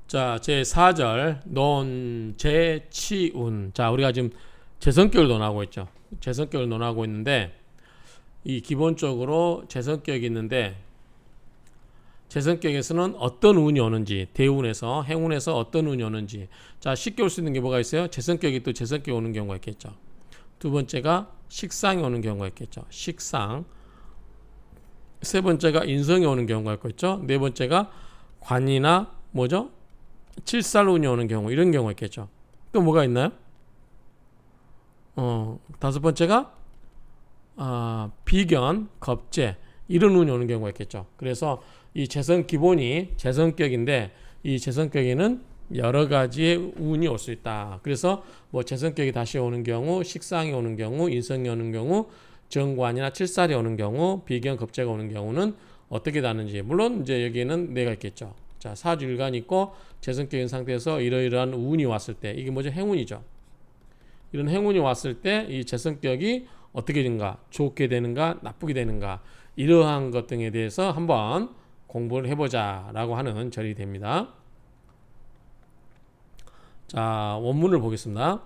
자, 제 4절 논재치운. 자, 우리가 지금 재성격을 논하고 있죠. 재성격을 논하고 있는데 이 기본적으로 재성격이 있는데 재성격에서는 어떤 운이 오는지, 대운에서 행운에서 어떤 운이 오는지. 자, 쉽게 올 수 있는 게 뭐가 있어요? 재성격이 또 재성격이 오는 경우가 있겠죠. 두 번째가 식상이 오는 경우가 있겠죠. 식상. 세 번째가 인성이 오는 경우가 있겠죠. 네 번째가 관이나 뭐죠? 칠살운이 오는 경우, 이런 경우가 있겠죠. 또 뭐가 있나요? 다섯 번째가 비견, 겁재, 이런 운이 오는 경우가 있겠죠. 그래서 이 재성 기본이 재성격인데 이 재성격에는 여러 가지의 운이 올 수 있다. 그래서 뭐 재성격이 다시 오는 경우, 식상이 오는 경우, 인성이 오는 경우, 정관이나 칠살이 오는 경우, 비견, 겁재가 오는 경우는 어떻게 다른지. 물론 이제 여기에는 내가 있겠죠. 자, 사주일간 있고 재성격인 상태에서 이러이러한 운이 왔을 때, 이게 뭐죠? 행운이죠. 이런 행운이 왔을 때 이 재성격이 어떻게 되는가, 좋게 되는가, 나쁘게 되는가, 이러한 것 등에 대해서 한번 공부를 해보자 라고 하는 절이 됩니다. 자, 원문을 보겠습니다.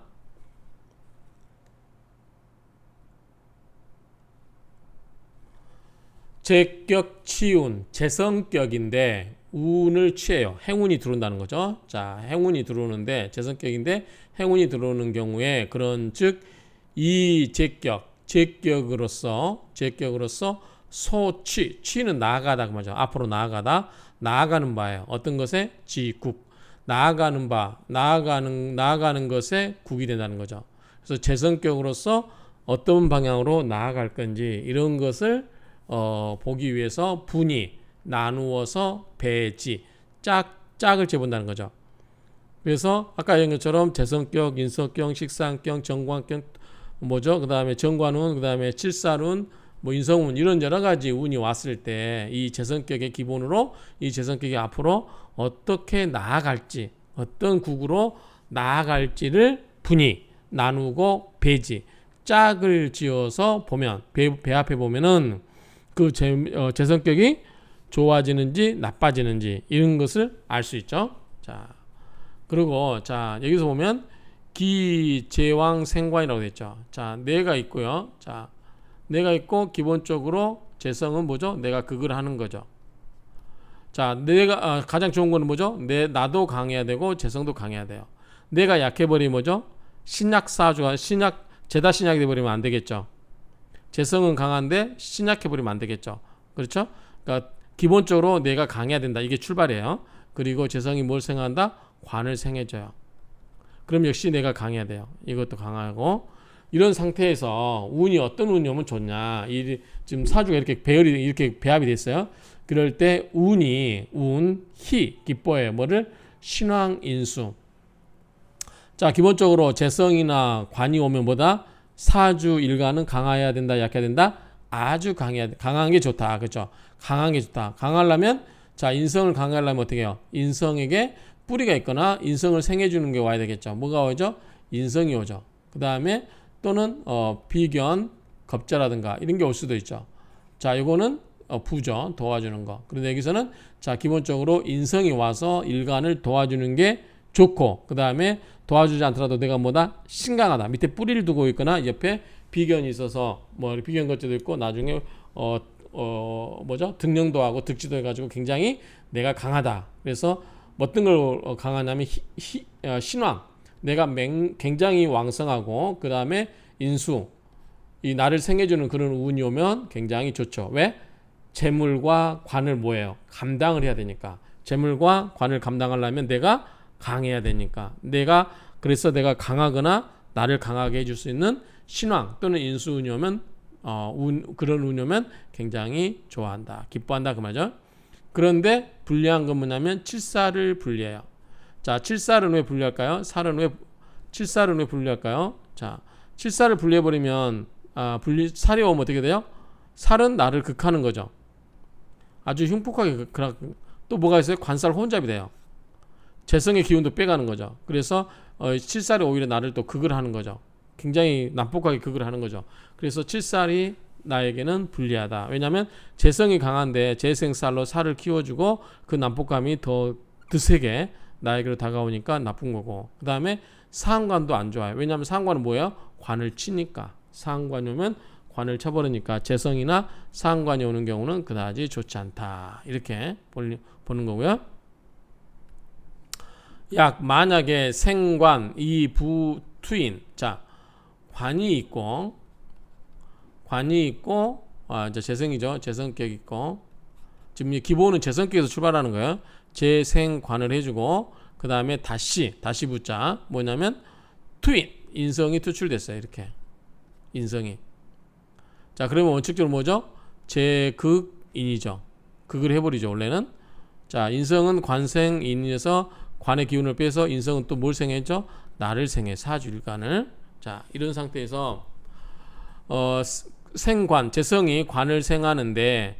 재격 치운, 재성격인데 운을 취해요. 행운이 들어온다는 거죠. 자, 행운이 들어오는데 재성격인데 행운이 들어오는 경우에 그런 즉 이 재격으로서 소취, 취는 나아가다 그 말이죠. 앞으로 나아가다, 나아가는 바예요. 어떤 것에 지국, 나아가는 것에 국이 된다는 거죠. 그래서 재성격으로서 어떤 방향으로 나아갈 건지 이런 것을 보기 위해서 분이 나누어서 배지, 짝을 재본다는 거죠. 그래서 아까 얘기한 것처럼 재성격, 인성격, 식상격, 정관격, 뭐죠? 그 다음에 정관운, 그 다음에 칠살운, 뭐 인성운, 이런 여러 가지 운이 왔을 때 이 재성격의 기본으로 이 재성격이 앞으로 어떻게 나아갈지, 어떤 국으로 나아갈지를 분이 나누고 배지, 짝을 지어서 보면 배합해 보면은 그 재성격이 좋아지는지 나빠지는지 이런 것을 알 수 있죠. 자, 그리고 자, 여기서 보면 기재왕생관이라고 됐죠. 자, 내가 있고요. 자, 내가 있고 기본적으로 재성은 뭐죠? 내가 극을 하는 거죠. 자, 내가 가장 좋은 거는 뭐죠? 나도 강해야 되고 재성도 강해야 돼요. 내가 약해버리면 뭐죠? 신약사주가 제다 신약이 돼버리면 안 되겠죠. 재성은 강한데 신약해버리면 안 되겠죠. 그렇죠? 그러니까 기본적으로 내가 강해야 된다. 이게 출발이에요. 그리고 재성이 뭘 생각한다? 관을 생해줘요. 그럼 역시 내가 강해야 돼요. 이것도 강하고. 이런 상태에서 운이 어떤 운이 오면 좋냐. 지금 사주가 이렇게 배합이 됐어요. 그럴 때 희, 기뻐해요. 뭐를? 신왕인수. 자, 기본적으로 재성이나 관이 오면 뭐다? 사주 일간은 강해야 된다, 약해야 된다? 아주 강한 게 좋다. 그렇죠? 강한 게 좋다. 강하려면, 자, 인성을 강하려면 어떻게 해요? 인성에게 뿌리가 있거나 인성을 생해주는 게 와야 되겠죠. 뭐가 오죠? 인성이 오죠. 그 다음에 또는 비견, 겁자라든가 이런 게 올 수도 있죠. 자, 이거는 부죠. 도와주는 거. 그런데 여기서는 자, 기본적으로 인성이 와서 일간을 도와주는 게 좋고, 그 다음에 도와주지 않더라도 내가 뭐다? 신강하다. 밑에 뿌리를 두고 있거나 옆에 비견이 있어서 뭐 비견 것도 있고 나중에 뭐죠? 등령도 하고 득지도 해가지고 굉장히 내가 강하다. 그래서 어떤 걸 강하냐면 신왕. 내가 굉장히 왕성하고 그 다음에 인수. 이 나를 생해주는 그런 운이 오면 굉장히 좋죠. 왜? 재물과 관을 뭐예요? 감당을 해야 되니까. 재물과 관을 감당하려면 내가 강해야 되니까. 그래서 내가 강하거나 나를 강하게 해줄 수 있는 신왕 또는 인수운이 오면 그런 운이 오면 굉장히 좋아한다. 기뻐한다 그 말이죠. 그런데 불리한 건 뭐냐면 칠살을 분리해요. 자, 칠살은 왜 분리할까요? 칠살은 왜 분리할까요? 자, 칠살을 분리해버리면 살이 오면 어떻게 돼요? 살은 나를 극하는 거죠. 아주 흉폭하게 또 뭐가 있어요? 관살 혼잡이 돼요. 재성의 기운도 빼가는 거죠. 그래서 칠살이 오히려 나를 또 극을 하는 거죠. 굉장히 난폭하게 극을 하는 거죠. 그래서 칠살이 나에게는 불리하다. 왜냐하면 재성이 강한데 재생살로 살을 키워주고 그 난폭감이 더 드세게 나에게로 다가오니까 나쁜 거고. 그 다음에 상관도 안 좋아요. 왜냐하면 상관은 뭐예요? 관을 치니까. 상관이 오면 관을 쳐버리니까 재성이나 상관이 오는 경우는 그다지 좋지 않다. 이렇게 보는 거고요. 약 만약에 생관 이부투인. 자, 관이 있고 이제 재성이죠. 재성격 있고 지금 기본은 재성격에서 출발하는 거예요. 재생관을 해주고 그 다음에 다시 붙자 뭐냐면 투인 인성이 투출됐어요. 이렇게 인성이. 자, 그러면 원칙적으로 뭐죠? 재극인이죠. 극을 해버리죠. 원래는. 자, 인성은 관생인에서 관의 기운을 빼서 인성은 또 뭘 생했죠? 나를 생해. 사주일간을. 자, 이런 상태에서 생관 재성이 관을 생하는데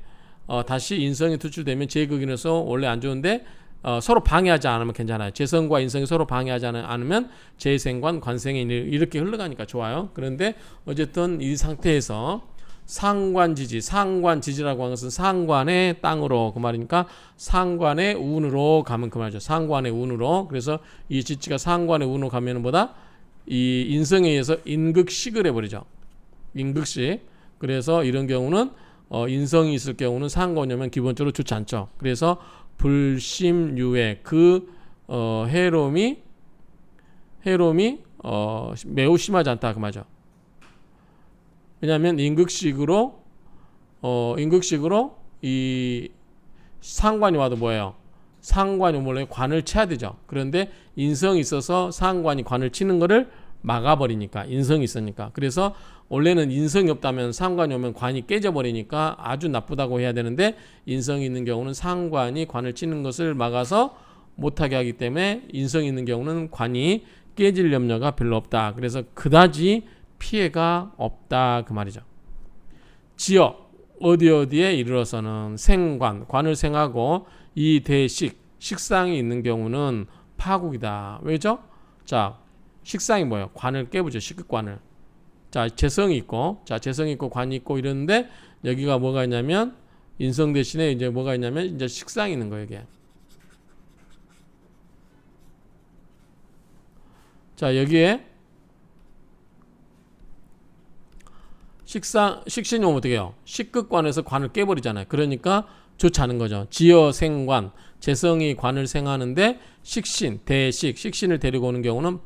다시 인성이 투출되면 재극인에서 원래 안 좋은데 서로 방해하지 않으면 괜찮아요. 재성과 인성이 서로 방해하지 않으면 재생관 관생이 이렇게 흘러가니까 좋아요. 그런데 어쨌든 이 상태에서 상관지지라고 하는 것은 상관의 땅으로 그 말이니까 상관의 운으로 가면 그 말이죠. 상관의 운으로. 그래서 이 지지가 상관의 운으로 가면은 뭐다? 이 인성에 의해서 인극식을 해버리죠. 인극식. 그래서 이런 경우는 인성이 있을 경우는 상관이 오면 기본적으로 좋지 않죠. 그래서 불심유해 해롬이 매우 심하지 않다 그 말이죠. 왜냐하면 인극식으로 이 상관이 와도 뭐예요? 상관이 원래 관을 쳐야 되죠. 그런데 인성이 있어서 상관이 관을 치는 거를 막아버리니까 인성이 있으니까. 그래서 원래는 인성이 없다면 상관이 오면 관이 깨져버리니까 아주 나쁘다고 해야 되는데 인성이 있는 경우는 상관이 관을 치는 것을 막아서 못하게 하기 때문에 인성이 있는 경우는 관이 깨질 염려가 별로 없다. 그래서 그다지 피해가 없다 그 말이죠. 지역 어디에 이르러서는 관을 생하고 이 식상이 있는 경우는 파국이다. 왜죠? 자, 식상이 뭐예요? 관을 깨부죠. 식극관을. 자, 재성이 있고 관이 있고 이러는데 여기가 뭐가 있냐면 인성 대신에 이제 뭐가 있냐면 이제 식상이 있는 거예요. 이게. 자, 여기에 식신이 오면 어떻게 해요? 식극관에서 관을 깨버리잖아요. 그러니까 좋지 않은 거죠. 지어생관, 재성이 관을 생하는데 식신을 데리고 오는 경우는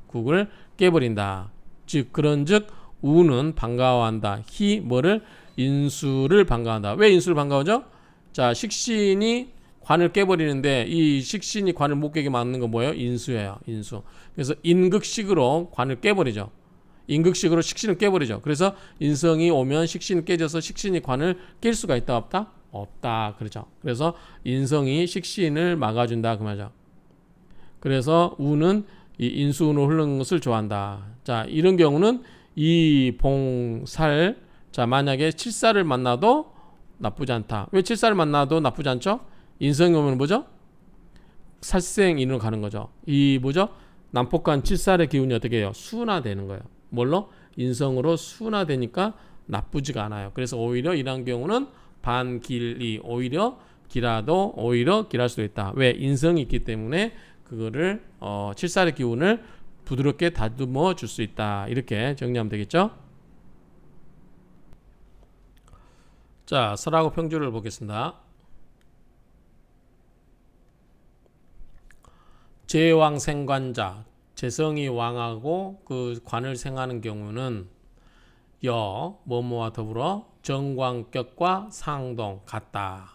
국을 깨버린다. 즉 그런즉 우는 반가워한다. 뭐를? 인수를 반가워한다. 왜 인수를 반가워하죠? 자, 식신이 관을 깨버리는데 이 식신이 관을 못 깨게 막는 건 뭐예요? 인수예요. 인수. 그래서 인극식으로 관을 깨버리죠. 인극식으로 식신을 깨버리죠. 그래서 인성이 오면 식신이 깨져서 식신이 관을 깰 수가 있다 없다? 없다. 그렇죠. 그래서 인성이 식신을 막아준다 그 말이죠. 그래서 우는 이 인수운으로 흐르는 것을 좋아한다. 자, 이런 경우는 이봉살. 자, 만약에 칠살을 만나도 나쁘지 않다. 왜 칠살을 만나도 나쁘지 않죠? 인성이 오면 뭐죠? 살생인으로 가는 거죠. 이 뭐죠? 남폭간 칠살의 기운이 어떻게 해요? 순화되는 거예요. 뭘로? 인성으로 순화되니까 나쁘지가 않아요. 그래서 오히려 이런 경우는 반길이 오히려 길할 수도 있다. 왜? 인성이 있기 때문에 그거를 칠살의 기운을 부드럽게 다듬어 줄 수 있다. 이렇게 정리하면 되겠죠? 자, 설하고 평주를 보겠습니다. 제왕생관자, 재성이 왕하고 그 관을 생하는 경우는 뭐뭐와 더불어 정광격과 상동 같다.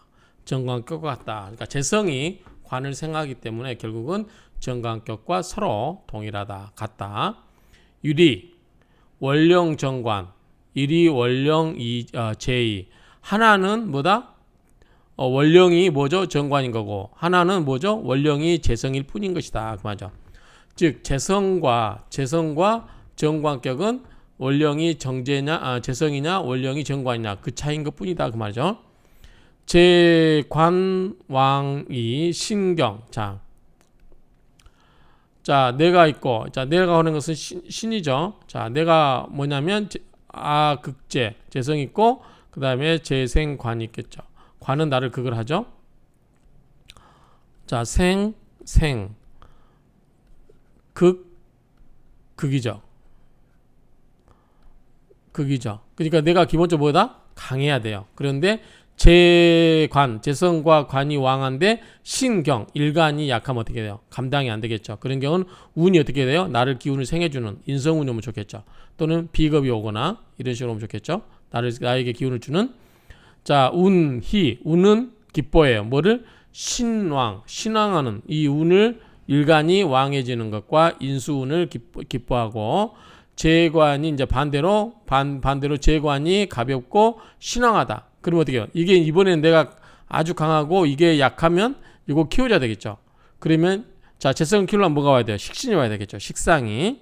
정광격과 같다. 그러니까 재성이 관을 생하기 때문에 결국은 정광격과 서로 동일하다. 같다. 유리, 원령 정관, 일이 원령 제이. 하나는 뭐다? 원령이 뭐죠? 정관인 거고 하나는 뭐죠? 원령이 재성일 뿐인 것이다. 그 말이죠. 즉 재성과 정관격은 원령이 재성이냐 원령이 정관이냐 그 차이인 것 뿐이다. 그 말이죠. 제관왕이 신경. 자, 내가 있고, 자, 내가 하는 것은 신이죠. 자, 내가 뭐냐면 극재 재성 있고 그 다음에 재생관이 있겠죠. 관은 나를 극을 하죠. 자, 생, 극, 극이죠. 극이죠. 그러니까 내가 기본적으로 뭐다? 강해야 돼요. 그런데 재성과 관이 왕한데 신경, 일간이 약하면 어떻게 돼요? 감당이 안 되겠죠. 그런 경우는 운이 어떻게 돼요? 나를 기운을 생해주는 인성운이 오면 좋겠죠. 또는 비겁이 오거나 이런 식으로 오면 좋겠죠. 나에게 기운을 주는. 자, 운희. 운은 기뻐해요. 뭐를? 신왕하는 이 운을 일간이 왕해지는 것과 인수운을 기뻐하고, 재관이 이제 반대로 재관이 가볍고 신왕하다. 그러면 어떻게 해요? 이게 이번에는 내가 아주 강하고 이게 약하면 이거 키워줘야 되겠죠. 그러면 자, 재성을 키우려면 뭐가 와야 돼요? 식신이 와야 되겠죠. 식상이.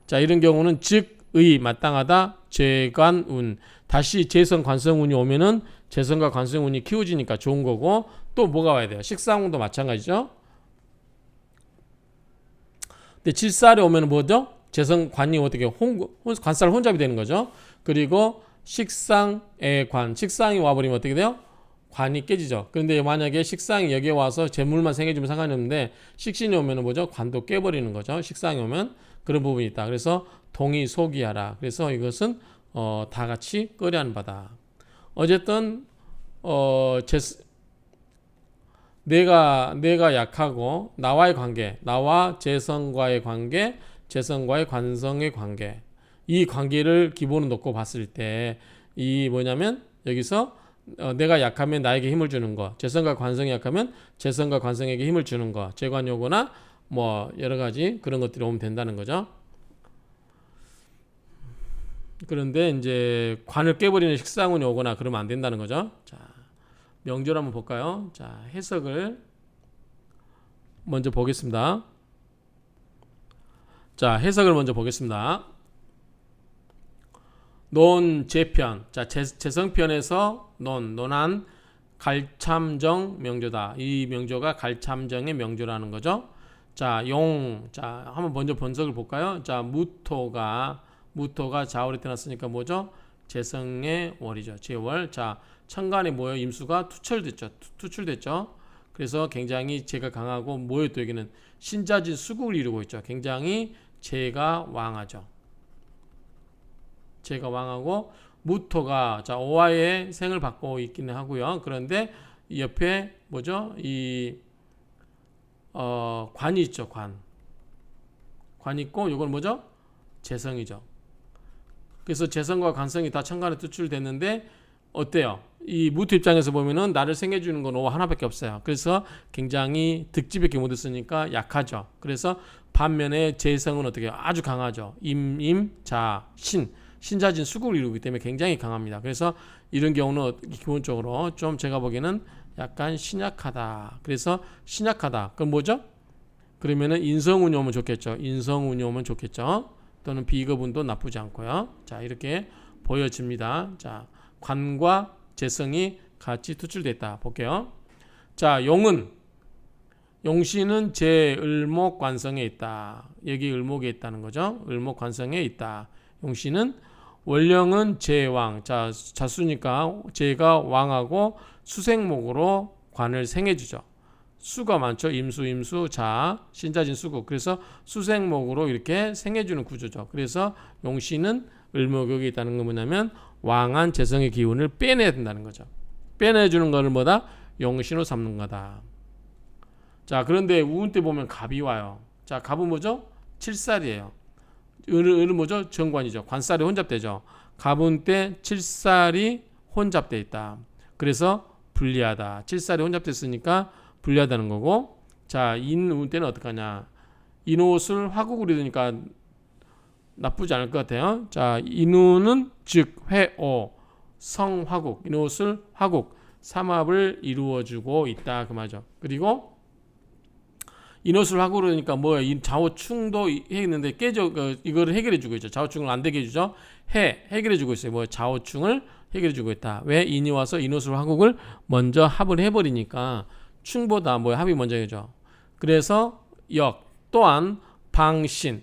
자, 이런 경우는 즉의 마땅하다. 재관운. 다시 재성 관성운이 오면은 재성과 관성운이 키워지니까 좋은 거고, 또 뭐가 와야 돼요? 식상운도 마찬가지죠. 근데 질살이 오면은 뭐죠? 재성관이 어떻게 관살 혼잡이 되는 거죠. 그리고 식상의 관, 식상이 와버리면 어떻게 돼요? 관이 깨지죠. 그런데 만약에 식상이 여기에 와서 재물만 생겨주면 상관이 없는데 식신이 오면 뭐죠? 관도 깨버리는 거죠. 식상이 오면 그런 부분이 있다. 그래서 동의 소기하라. 그래서 이것은 다 같이 끓여하는 바다. 어쨌든 내가 약하고 나와의 관계, 나와 재성과의 관계, 재성과의 관성의 관계, 이 관계를 기본으로 놓고 봤을 때 이 뭐냐면 여기서 내가 약하면 나에게 힘을 주는 거, 재성과 관성이 약하면 재성과 관성에게 힘을 주는 거, 재관요거나 뭐 여러 가지 그런 것들이 오면 된다는 거죠. 그런데 이제 관을 깨버리는 식상운이 오거나 그러면 안 된다는 거죠. 자, 명절 한번 볼까요? 자, 해석을 먼저 보겠습니다. 자, 해석을 먼저 보겠습니다. 논재편. 자, 재성편에서 논한 갈참정 명조다. 이 명조가 갈참정의 명조라는 거죠. 자, 자, 한번 먼저 번석을 볼까요? 자, 무토가 자월에 태어났으니까 뭐죠? 재성의 월이죠. 제월. 자, 천간에 뭐예요? 임수가 투출됐죠. 그래서 굉장히 재가 강하고 뭐예요? 또 여기는 신자진 수국을 이루고 있죠. 굉장히 재가 왕하죠. 재가 왕하고 무토가 자 오화의 생을 받고 있기는 하고요. 그런데 이 옆에 뭐죠? 이 관이 있죠. 관 있고 이건 뭐죠? 재성이죠. 그래서 재성과 관성이 다 천간에 투출됐는데 어때요? 이 무토 입장에서 보면은 나를 생겨주는 건 오화 하나밖에 없어요. 그래서 굉장히 득지밖에 못 했으니까 약하죠. 그래서 반면에 재성은 어떻게 해요? 아주 강하죠. 신자진 수국을 이루기 때문에 굉장히 강합니다. 그래서 이런 경우는 기본적으로 좀 제가 보기에는 약간 신약하다. 그래서 신약하다. 그럼 뭐죠? 그러면은 인성운이 오면 좋겠죠. 인성운이 오면 좋겠죠. 또는 비겁운도 나쁘지 않고요. 자, 이렇게 보여집니다. 자, 관과 재성이 같이 투출됐다. 볼게요. 자, 용신은 제을목 관성에 있다. 여기 을목에 있다는 거죠. 을목 관성에 있다. 용신은 월령은 제왕. 자, 자수니까 제가 왕하고 수생목으로 관을 생해주죠. 수가 많죠. 임수, 자, 신자진 수국. 그래서 수생목으로 이렇게 생해주는 구조죠. 그래서 용신은 을목역에 있다는 건 뭐냐면 왕한 재성의 기운을 빼내야 된다는 거죠. 빼내주는 거를 뭐다? 용신으로 삼는 거다. 자, 그런데 우운 때 보면 갑이 와요. 자, 갑은 뭐죠? 칠살이에요. 을은 뭐죠? 정관이죠. 관살이 혼잡되죠. 갑은 때 칠살이 혼잡돼 있다. 그래서 불리하다. 칠살이 혼잡됐으니까 불리하다는 거고. 자, 인운 때는 어떡하냐? 인옷을 화국으로 이루니까 나쁘지 않을 것 같아요. 자, 인운은 즉 회오 성화국, 인옷을 화국 삼합을 이루어주고 있다 그 말이죠. 그리고 인옷을 화국으로 하니까 뭐야? 이 좌우충도 했는데 깨져 이거를 해결해주고 있죠. 좌우충을 안 되게 해주죠. 해결해주고 있어요. 뭐 좌우충을 해결해주고 있다. 왜 인이 와서 인옷을 화국을 먼저 합을 해버리니까 충보다 뭐 합이 먼저 해죠. 그래서 또한 방신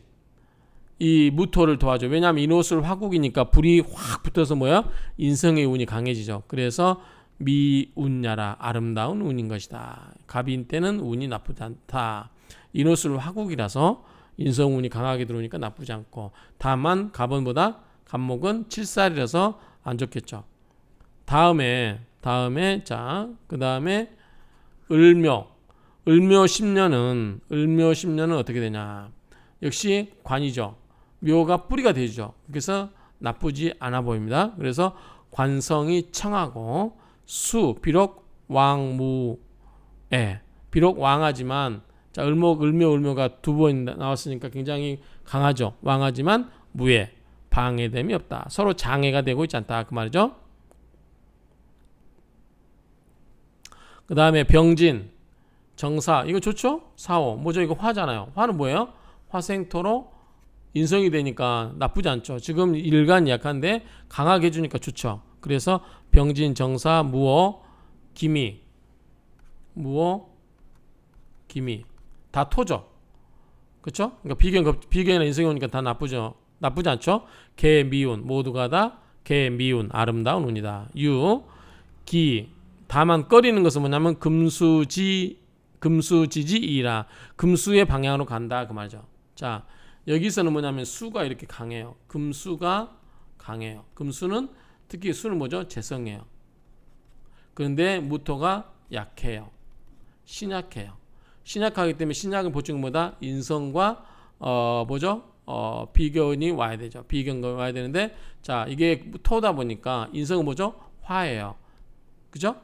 이 무토를 도와줘. 왜냐하면 인옷을 화국이니까 불이 확 붙어서 뭐야? 인성의 운이 강해지죠. 그래서 미운야라 아름다운 운인 것이다. 갑인 때는 운이 나쁘지 않다. 인호술 화국이라서 인성운이 강하게 들어오니까 나쁘지 않고, 다만 갑은보다 갑목은 칠살이라서 안 좋겠죠. 다음에 자, 그 다음에 을묘 10년은 어떻게 되냐? 역시 관이죠. 묘가 뿌리가 되죠. 그래서 나쁘지 않아 보입니다. 그래서 관성이 청하고 비록 비록 왕하지만, 자, 을묘가 두 번 나왔으니까 굉장히 강하죠. 왕하지만 무해, 방해됨이 없다. 서로 장애가 되고 있지 않다. 그 말이죠. 그 다음에 병진, 정사, 이거 좋죠? 사오, 뭐죠? 이거 화잖아요. 화는 뭐예요? 화생토로 인성이 되니까 나쁘지 않죠. 지금 일간 약한데 강하게 해주니까 좋죠. 그래서 병진, 정사, 무오, 기미 다 토죠. 그렇죠? 그러니까 비견이나 인성이 오니까 다 나쁘지 않죠. 개, 미운 모두가 다 개, 미운 아름다운 운이다. 기, 다만 꺼리는 것은 뭐냐면 금수지지이라, 금수의 방향으로 간다 그 말이죠. 자, 여기서는 뭐냐면 수가 이렇게 강해요. 금수가 강해요. 금수는 특히 수는 뭐죠? 재성이에요. 그런데 무토가 약해요. 신약해요. 신약하기 때문에 신약은 보충 뭐다? 인성과 비견이 와야 되죠. 비견이 와야 되는데, 자, 이게 토다 보니까 인성은 뭐죠? 화예요. 그죠?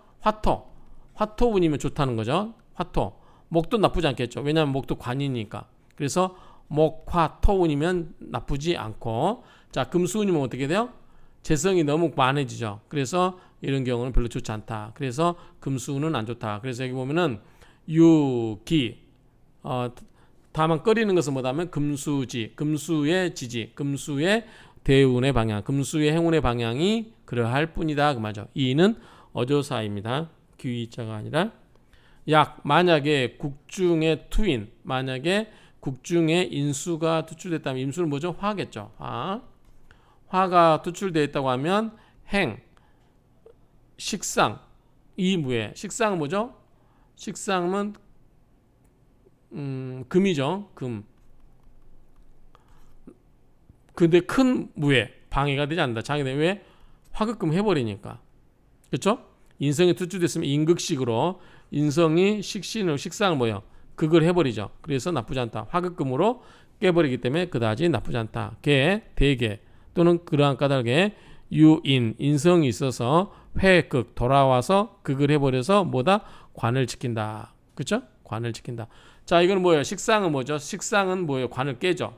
화토운이면 좋다는 거죠. 화토. 목도 나쁘지 않겠죠. 왜냐하면 목도 관이니까. 그래서 목화토운이면 나쁘지 않고, 자, 금수운이면 어떻게 돼요? 재성이 너무 많아지죠. 그래서 이런 경우는 별로 좋지 않다. 그래서 금수운은 안 좋다. 그래서 여기 보면은 다만 꺼리는 것은 뭐다면 금수의 지지, 금수의 대운의 방향, 금수의 행운의 방향이 그러할 뿐이다 그 말이죠. 이는 어조사입니다. 귀자가 아니라. 만약에 국중의 투인, 만약에 국중에 인수가 투출됐다면, 인수는 뭐죠? 화겠죠. 화가 투출되어 있다고 하면 식상, 이무에, 식상은 뭐죠? 식상은 금이죠. 금. 근데 큰 무에 방해가 되지 않는다. 장애되면 왜? 화극금 해버리니까. 그렇죠? 인성이 투출됐으면 인극식으로, 인성이 식상을 뭐예요? 극을 해버리죠. 그래서 나쁘지 않다. 화극금으로 깨버리기 때문에 그다지 나쁘지 않다. 대개 또는 그러한 까닭에 인성이 있어서 회극, 돌아와서 극을 해버려서 관을 지킨다. 그렇죠? 관을 지킨다. 자, 이건 뭐예요? 식상은 뭐죠? 식상은 뭐예요? 관을 깨죠.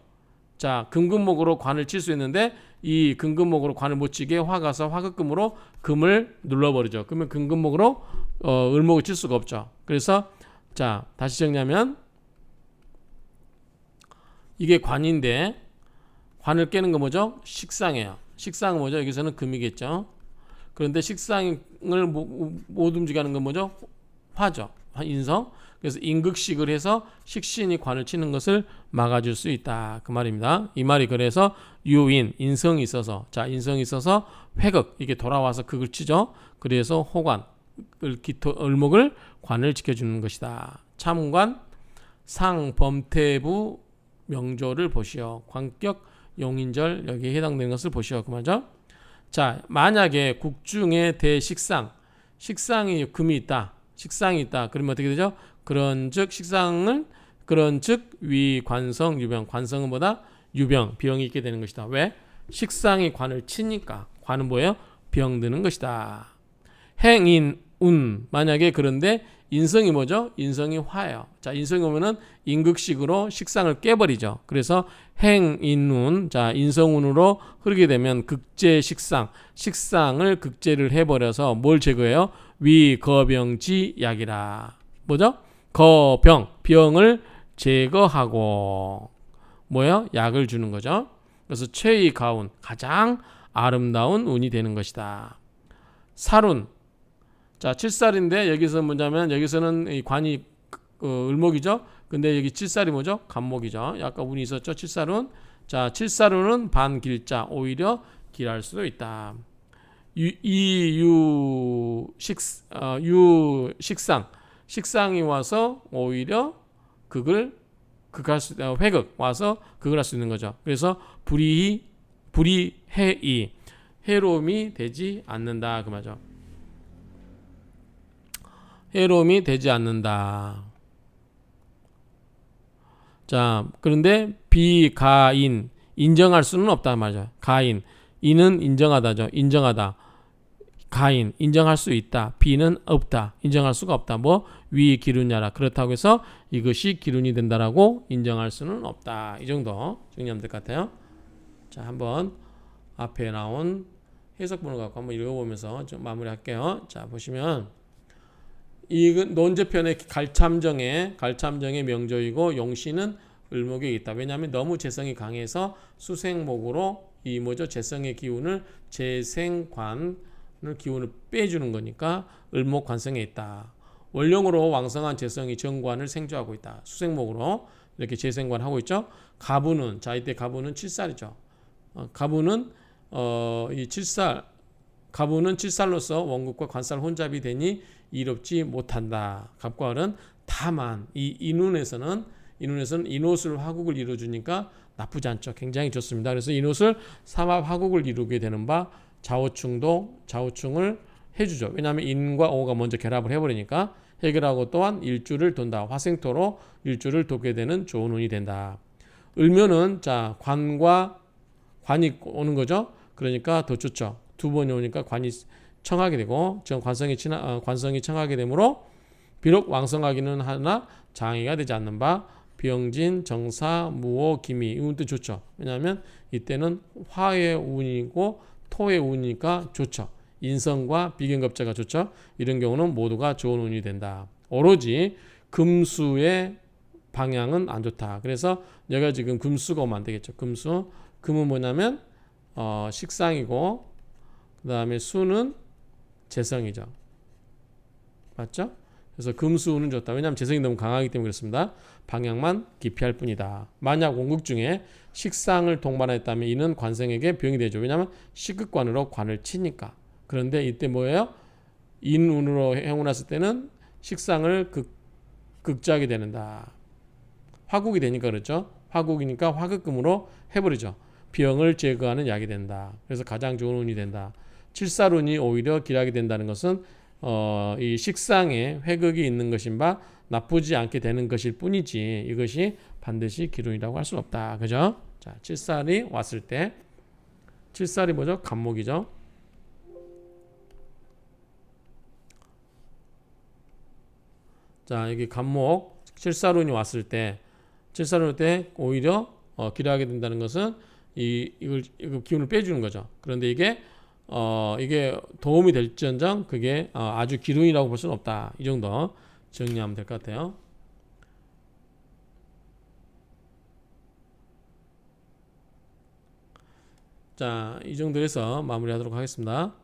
자, 금금목으로 관을 칠 수 있는데, 이 금금목으로 관을 못 치게 화가서 화극금으로 금을 눌러버리죠. 그러면 금금목으로 을목을 칠 수가 없죠. 그래서 자, 다시 정리하면 이게 관인데, 관을 깨는 거 뭐죠? 식상이에요. 식상은 뭐죠? 여기서는 금이겠죠. 그런데 식상을 못 움직이게 하는 건 뭐죠? 화죠. 인성. 그래서 인극식을 해서 식신이 관을 치는 것을 막아줄 수 있다. 그 말입니다. 이 말이 그래서 인성이 있어서, 자, 인성이 있어서 회극, 이게 돌아와서 극을 치죠. 그래서 호관, 을목을 관을 지켜주는 것이다. 참관, 상범태부 명조를 보시오. 관격, 용인절 여기에 해당되는 것을 보시오. 그 말이죠. 자, 만약에 국중에 대식상, 식상이 금이 있다. 식상이 있다. 그러면 어떻게 되죠? 그런즉 위관성 유병, 관성은 뭐다? 유병, 병이 있게 되는 것이다. 왜? 식상이 관을 치니까. 관은 뭐예요? 병드는 것이다. 행인운, 만약에 그런데 인성이 뭐죠? 인성이 화예요. 자, 인성이 오면은 인극식으로 식상을 깨버리죠. 그래서 행인운, 자, 인성운으로 흐르게 되면 극제식상, 식상을 극제를 해버려서 뭘 제거해요? 위거병지약이라. 뭐죠? 병을 제거하고 뭐예요? 약을 주는 거죠. 그래서 최의 가운, 가장 아름다운 운이 되는 것이다. 살운, 자, 칠살인데 여기서 뭐냐면, 여기서는 이 관이 을목이죠. 근데 여기 칠살이 뭐죠? 간목이죠. 약간 운이 있었죠. 칠살운. 자, 칠살운은 반길자, 오히려 길할 수도 있다. 식상이 와서 오히려 극할 수 회극 와서 극을 할 수 있는 거죠. 그래서 불이해이 해로움이 되지 않는다 그 말이죠. 해로움이 되지 않는다. 자, 그런데 비가인 인정할 수는 없다 말이죠. 가인 이는 인정하다죠. 인정하다. 가인 인정할 수 있다. 비는 없다. 인정할 수가 없다. 뭐 위 기륜야라. 그렇다고 해서 이것이 기륜이 된다라고 인정할 수는 없다. 이 정도 정리하면 될 것 같아요. 자, 한번 앞에 나온 해석문을 갖고 한번 읽어보면서 좀 마무리할게요. 자, 보시면 이건 논제편의 갈참정의 명조이고 용신은 을목에 있다. 왜냐하면 너무 재성이 강해서 수생목으로 이 뭐죠? 재성의 기운을 재생관을 기운을 빼주는 거니까 을목 관성에 있다. 원령으로 왕성한 재성이 정관을 생조하고 있다. 수생목으로 이렇게 재생관하고 있죠. 가부는 자 이때 가부는 칠살이죠. 가부는 이 칠살 가부는 칠살로서 원국과 관살 혼잡이 되니 이롭지 못한다. 갑과 을은 다만 이 인운에서는 인옷을 화국을 이루어주니까 나쁘지 않죠. 굉장히 좋습니다. 그래서 인옷을 삼합 화국을 이루게 되는 바 좌우충을 해주죠. 왜냐하면 인과 오가 먼저 결합을 해버리니까 해결하고 또한 일주를 돈다. 화생토로 일주를 돕게 되는 좋은 운이 된다. 을묘는 자 관이 오는 거죠. 그러니까 더 좋죠. 두 번이 오니까 관이 청하게 되고 관성이 청하게 되므로 비록 왕성하기는 하나 장애가 되지 않는 바 병진, 정사, 무호, 기미 이 운도 좋죠. 왜냐하면 이때는 화의 운이고 토의 운이니까 좋죠. 인성과 비견급자가 좋죠. 이런 경우는 모두가 좋은 운이 된다. 오로지 금수의 방향은 안 좋다. 그래서 내가 지금 금수가 오면 안 되겠죠. 금은 뭐냐면 식상이고 그 다음에 수는 재성이죠. 맞죠? 그래서 금수운은 좋다. 왜냐하면 재성이 너무 강하기 때문에 그렇습니다. 방향만 기피할 뿐이다. 만약 원국 중에 식상을 동반했다면 이는 관성에게 병이 되죠. 왜냐하면 식극관으로 관을 치니까. 그런데 이때 뭐예요? 인운으로 행운했을 때는 식상을 극제하게 되는다. 화국이 되니까 그렇죠. 화국이니까 화극금으로 해버리죠. 병을 제거하는 약이 된다. 그래서 가장 좋은 운이 된다. 칠살운이 오히려 길하게 된다는 것은 이 식상에 회극이 있는 것인 바 나쁘지 않게 되는 것일 뿐이지 이것이 반드시 기운이라고 할 수 없다. 그죠? 자, 칠살이 왔을 때 칠살이 뭐죠? 간목이죠. 자, 여기 간목 칠살운이 왔을 때 오히려 길하게 된다는 것은 이걸 기운을 빼주는 거죠. 그런데 이게 도움이 될지언정 그게 아주 기운이라고 볼 수는 없다. 이 정도 정리하면 될 것 같아요. 자, 이 정도에서 마무리하도록 하겠습니다.